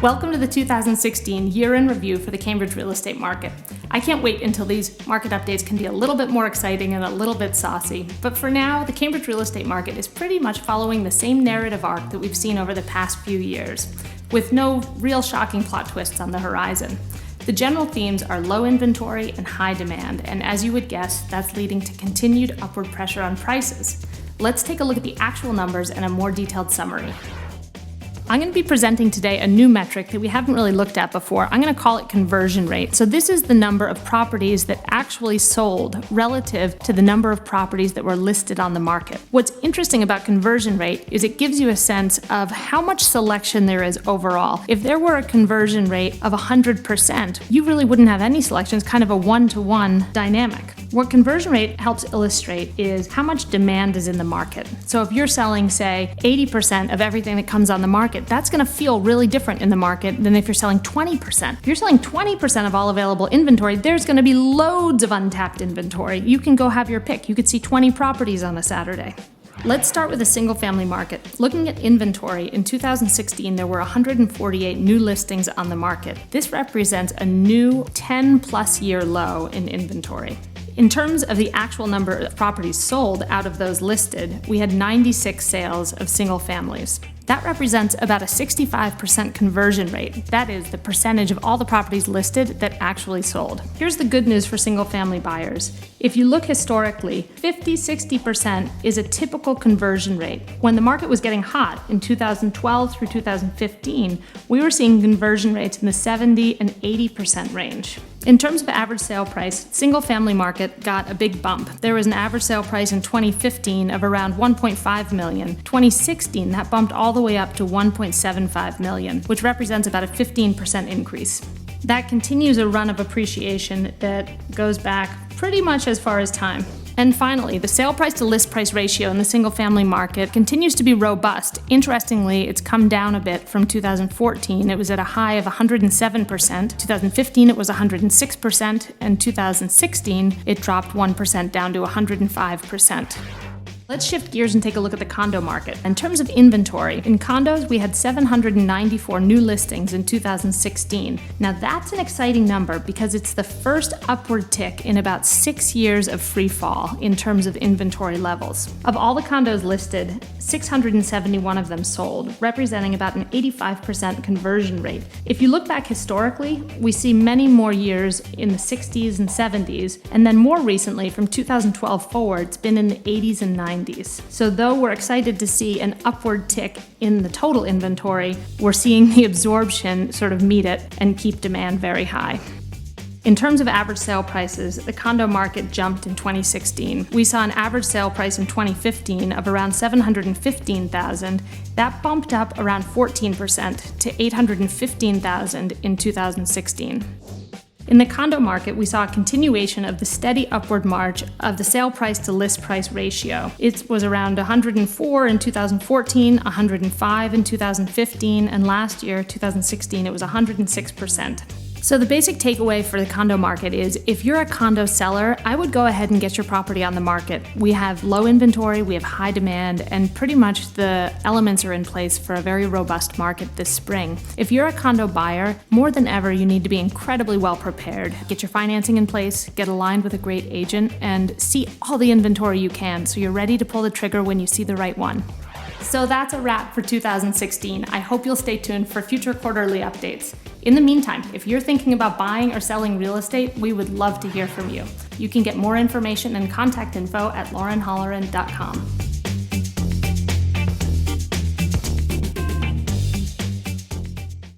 Welcome to the 2016 year in review for the Cambridge real estate market. I can't wait until these market updates can be a little bit more exciting and a little bit saucy. But for now, the Cambridge real estate market is pretty much following the same narrative arc that we've seen over the past few years, with no real shocking plot twists on the horizon. The general themes are low inventory and high demand, and as you would guess, that's leading to continued upward pressure on prices. Let's take a look at the actual numbers and a more detailed summary. I'm going to be presenting today a new metric that we haven't really looked at before. I'm going to call it conversion rate. So this is the number of properties that actually sold relative to the number of properties that were listed on the market. What's interesting about conversion rate is it gives you a sense of how much selection there is overall. If there were a conversion rate of 100%, you really wouldn't have any selection. It's kind of a one-to-one dynamic. What conversion rate helps illustrate is how much demand is in the market. So if you're selling, say, 80% of everything that comes on the market, that's going to feel really different in the market than if you're selling 20%. If you're selling 20% of all available inventory, there's going to be loads of untapped inventory. You can go have your pick. You could see 20 properties on a Saturday. Let's start with the single-family market. Looking at inventory, in 2016, there were 148 new listings on the market. This represents a new 10-plus year low in inventory. In terms of the actual number of properties sold out of those listed, we had 96 sales of single families. That represents about a 65% conversion rate. That is the percentage of all the properties listed that actually sold. Here's the good news for single-family buyers. If you look historically, 50-60% is a typical conversion rate. When the market was getting hot in 2012 through 2015, we were seeing conversion rates in the 70 and 80% range. In terms of average sale price, single-family market got a big bump. There was an average sale price in 2015 of around $1.5 million. 2016, that bumped all the way up to $1.75 million, which represents about a 15% increase. That continues a run of appreciation that goes back pretty much as far as time. And finally, the sale price to list price ratio in the single-family market continues to be robust. Interestingly, it's come down a bit from 2014. It was at a high of 107%. 2015, it was 106%. And 2016, it dropped 1% down to 105%. Let's shift gears and take a look at the condo market. In terms of inventory, in condos, we had 794 new listings in 2016. Now that's an exciting number because it's the first upward tick in about 6 years of free fall in terms of inventory levels. Of all the condos listed, 671 of them sold, representing about an 85% conversion rate. If you look back historically, we see many more years in the 60s and 70s, and then more recently, from 2012 forward, it's been in the 80s and 90s. So though we're excited to see an upward tick in the total inventory, we're seeing the absorption sort of meet it and keep demand very high. In terms of average sale prices, the condo market jumped in 2016. We saw an average sale price in 2015 of around $715,000. That bumped up around 14% to $815,000 in 2016. In the condo market, we saw a continuation of the steady upward march of the sale price to list price ratio. It was around 104 in 2014, 105 in 2015, and last year, 2016, it was 106%. So the basic takeaway for the condo market is if you're a condo seller, I would go ahead and get your property on the market. We have low inventory, we have high demand, and pretty much the elements are in place for a very robust market this spring. If you're a condo buyer, more than ever, you need to be incredibly well prepared. Get your financing in place, get aligned with a great agent, and see all the inventory you can so you're ready to pull the trigger when you see the right one. So that's a wrap for 2016. I hope you'll stay tuned for future quarterly updates. In the meantime, if you're thinking about buying or selling real estate, we would love to hear from you. You can get more information and contact info at laurenholleran.com.